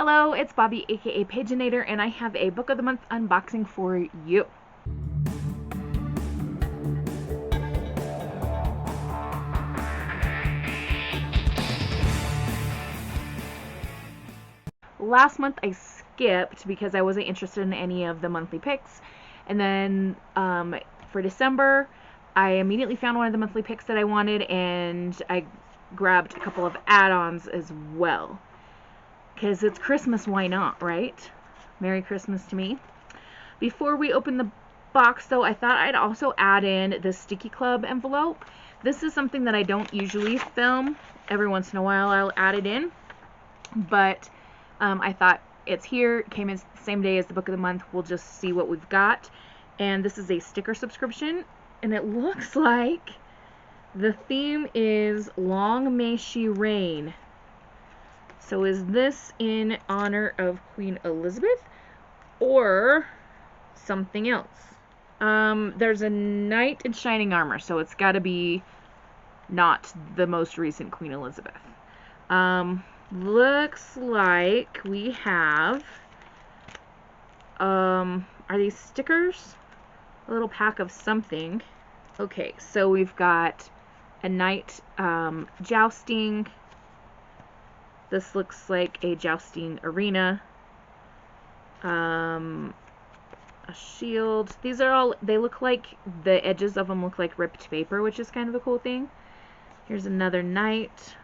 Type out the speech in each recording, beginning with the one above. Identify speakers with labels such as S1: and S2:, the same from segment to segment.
S1: Hello, it's Bobi, aka Paginator, and I have a book of the month unboxing for you. Last month I skipped because I wasn't interested in any of the monthly picks, and then for December I immediately found one of the monthly picks that I wanted, and I grabbed a couple of add-ons as well. Because it's Christmas, why not, right? Merry Christmas to me. Before we open the box, though, I thought I'd also add in the Sticky Club envelope. This is something that I don't usually film. Every once in a while I'll add it in. But I thought it's here. It came in the same day as the book of the month. We'll just see what we've got. And this is a sticker subscription. And it looks like the theme is Long May She Reign. So is this in honor of Queen Elizabeth or something else? There's a knight in shining armor, so it's got to be not the most recent Queen Elizabeth. Looks like we have, are these stickers? A little pack of something. Okay, so we've got a knight jousting. This looks like a jousting arena. A shield. These are all, they look like, the edges of them look like ripped paper, which is kind of a cool thing. Here's another knight.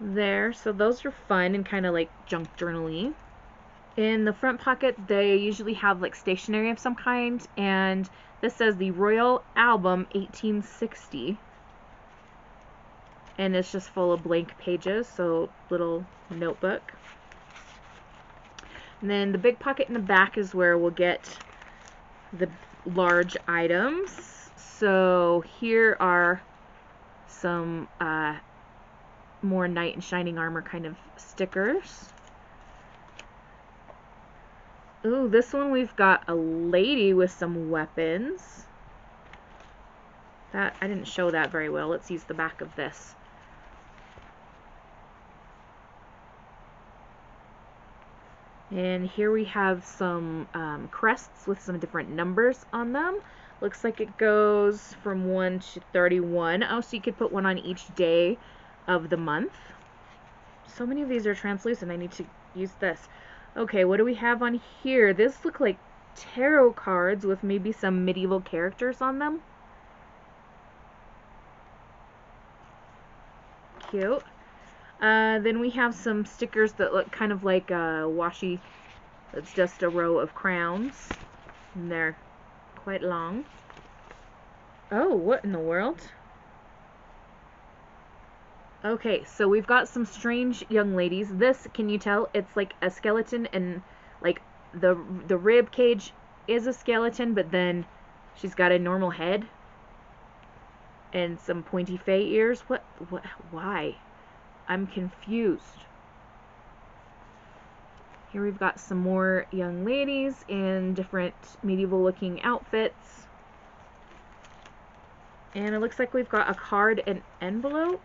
S1: There, so those are fun and kind of like junk journal-y. In the front pocket, they usually have like stationery of some kind, and this says the Royal Album 1860. And it's just full of blank pages, so little notebook. And then the big pocket in the back is where we'll get the large items. So here are some more knight in shining armor kind of stickers. Ooh, this one we've got a lady with some weapons. That, I didn't show that very well. Let's use the back of this. And here we have some crests with some different numbers on them. Looks like it goes from 1 to 31. Oh, so you could put one on each day of the month. So many of these are translucent. I need to use this. Okay, what do we have on here? This look like tarot cards with maybe some medieval characters on them. Cute. Then we have some stickers that look kind of like washi. It's just a row of crowns, and they're quite long. Oh, what in the world? Okay, so we've got some strange young ladies. This, can you tell? It's like a skeleton, and like the rib cage is a skeleton, but then she's got a normal head and some pointy fey ears. What, why? I'm confused. Here we've got some more young ladies in different medieval looking outfits. And it looks like we've got a card and envelope.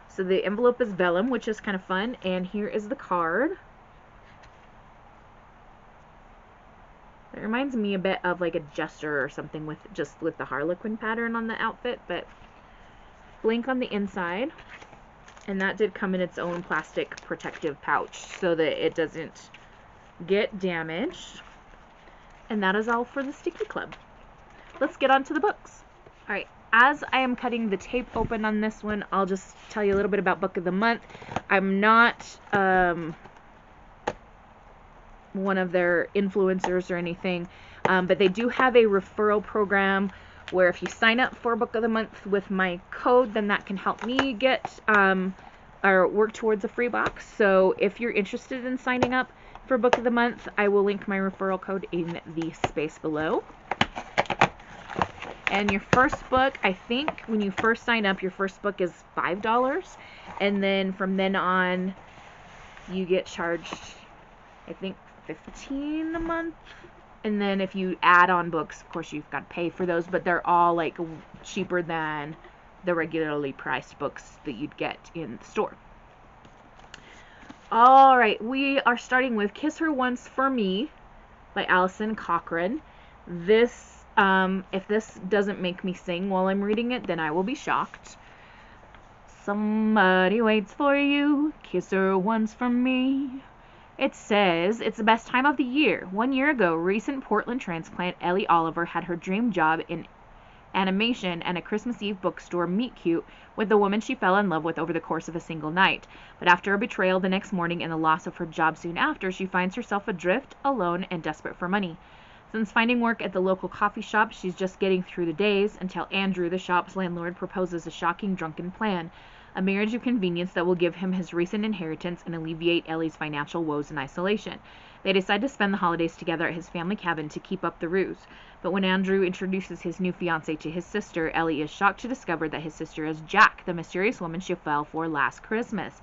S1: So the envelope is vellum, which is kind of fun. And here is the card. It reminds me a bit of like a jester or something with the harlequin pattern on the outfit, but blank on the inside. And that did come in its own plastic protective pouch so that it doesn't get damaged. And that is all for the Sticky Club. Let's get on to the books. Alright, as I am cutting the tape open on this one, I'll just tell you a little bit about Book of the Month. I'm not one of their influencers or anything, but they do have a referral program where if you sign up for Book of the Month with my code, then that can help me get or work towards a free box. So if you're interested in signing up for Book of the Month, I will link my referral code in the space below. And your first book, I think when you first sign up, your first book is $5, and then from then on you get charged, I think, $15 a month. And then if you add on books, of course, you've got to pay for those, but they're all like cheaper than the regularly priced books that you'd get in the store. All right, we are starting with Kiss Her Once for Me by Alison Cochran. This, if this doesn't make me sing while I'm reading it, then I will be shocked. Somebody waits for you, kiss her once for me. It says, it's the best time of the year. 1 year ago, recent Portland transplant Ellie Oliver had her dream job in animation and a Christmas Eve bookstore meet cute with the woman she fell in love with over the course of a single night. But after a betrayal the next morning and the loss of her job soon after, she finds herself adrift, alone, and desperate for money. Since finding work at the local coffee shop, she's just getting through the days until Andrew, the shop's landlord, proposes a shocking drunken plan. A marriage of convenience that will give him his recent inheritance and alleviate Ellie's financial woes and isolation. They decide to spend the holidays together at his family cabin to keep up the ruse. But when Andrew introduces his new fiancée to his sister, Ellie is shocked to discover that his sister is Jack, the mysterious woman she fell for last Christmas.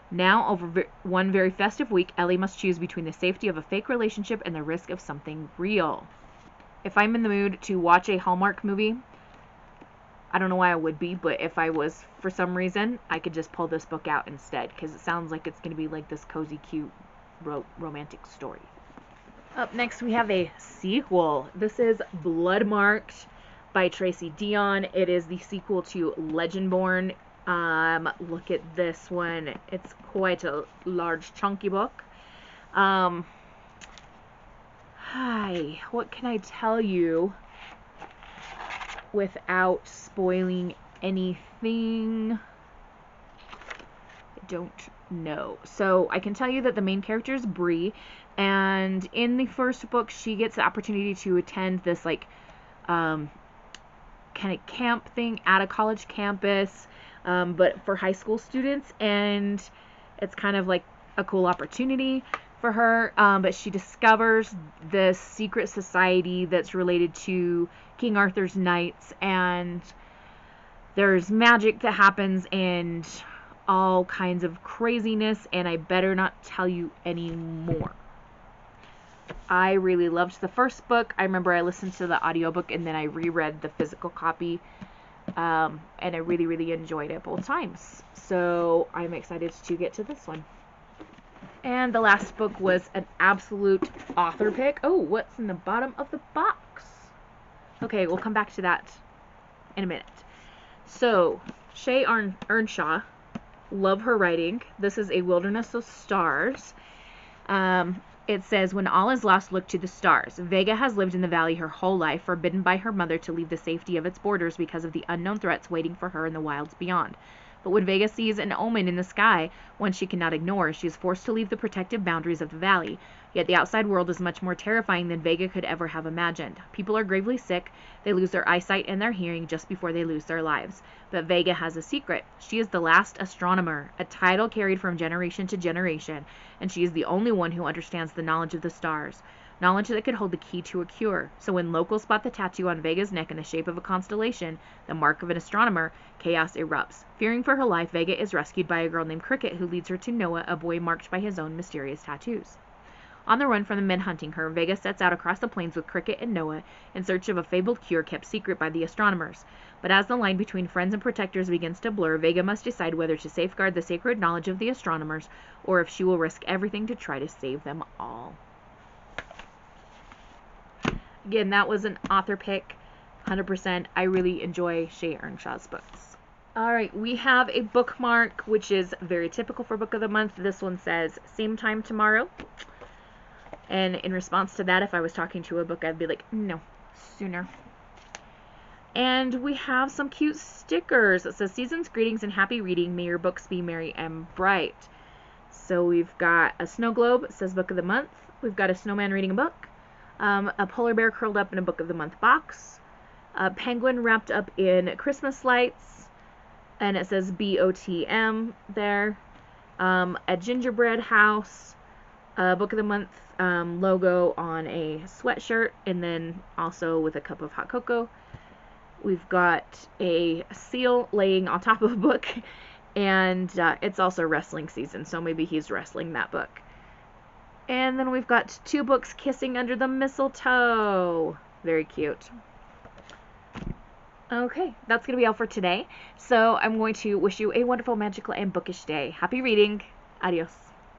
S1: Now, over one very festive week, Ellie must choose between the safety of a fake relationship and the risk of something real. If I'm in the mood to watch a Hallmark movie, I don't know why I would be, but if I was, for some reason, I could just pull this book out instead, because it sounds like it's going to be like this cozy, cute, romantic story. Up next, we have a sequel. This is Bloodmarked by Tracy Deonn. It is the sequel to Legendborn. Look at this one. It's quite a large, chunky book. Hi, what can I tell you without spoiling anything? I don't know. So I can tell you that the main character is Bree, and in the first book she gets the opportunity to attend this like kind of camp thing at a college campus, but for high school students, and it's kind of like a cool opportunity for her, but she discovers this secret society that's related to King Arthur's knights, and there's magic that happens and all kinds of craziness, and I better not tell you any more. I really loved the first book. I remember I listened to the audiobook and then I reread the physical copy, and I really, really enjoyed it both times. So I'm excited to get to this one. And the last book was an absolute author pick. Oh, what's in the bottom of the box? Okay, we'll come back to that in a minute. So, Shay Earnshaw, love her writing. This is A Wilderness of Stars. It says, when all is lost, look to the stars. Vega has lived in the valley her whole life, forbidden by her mother to leave the safety of its borders because of the unknown threats waiting for her in the wilds beyond. But when Vega sees an omen in the sky, one she cannot ignore, she is forced to leave the protective boundaries of the valley. Yet the outside world is much more terrifying than Vega could ever have imagined. People are gravely sick, they lose their eyesight and their hearing just before they lose their lives. But Vega has a secret. She is the last astronomer, a title carried from generation to generation, and she is the only one who understands the knowledge of the stars. Knowledge that could hold the key to a cure. So when locals spot the tattoo on Vega's neck in the shape of a constellation, the mark of an astronomer, chaos erupts. Fearing for her life, Vega is rescued by a girl named Cricket, who leads her to Noah, a boy marked by his own mysterious tattoos. On the run from the men hunting her, Vega sets out across the plains with Cricket and Noah in search of a fabled cure kept secret by the astronomers. But as the line between friends and protectors begins to blur, Vega must decide whether to safeguard the sacred knowledge of the astronomers, or if she will risk everything to try to save them all. Again, that was an author pick, 100%. I really enjoy Shay Earnshaw's books. Alright, we have a bookmark, which is very typical for Book of the Month. This one says, same time tomorrow. And in response to that, if I was talking to a book, I'd be like, no, sooner. And we have some cute stickers. It says, season's greetings and happy reading. May your books be merry and bright. So we've got a snow globe. It says Book of the Month. We've got a snowman reading a book. A polar bear curled up in a Book of the Month box. A penguin wrapped up in Christmas lights. And it says BOTM there. A gingerbread house. A Book of the Month logo on a sweatshirt, and then also with a cup of hot cocoa. We've got a seal laying on top of a book, and it's also wrestling season, so maybe he's wrestling that book. And then we've got two books kissing under the mistletoe. Very cute. Okay, that's going to be all for today. So I'm going to wish you a wonderful, magical, and bookish day. Happy reading. Adios.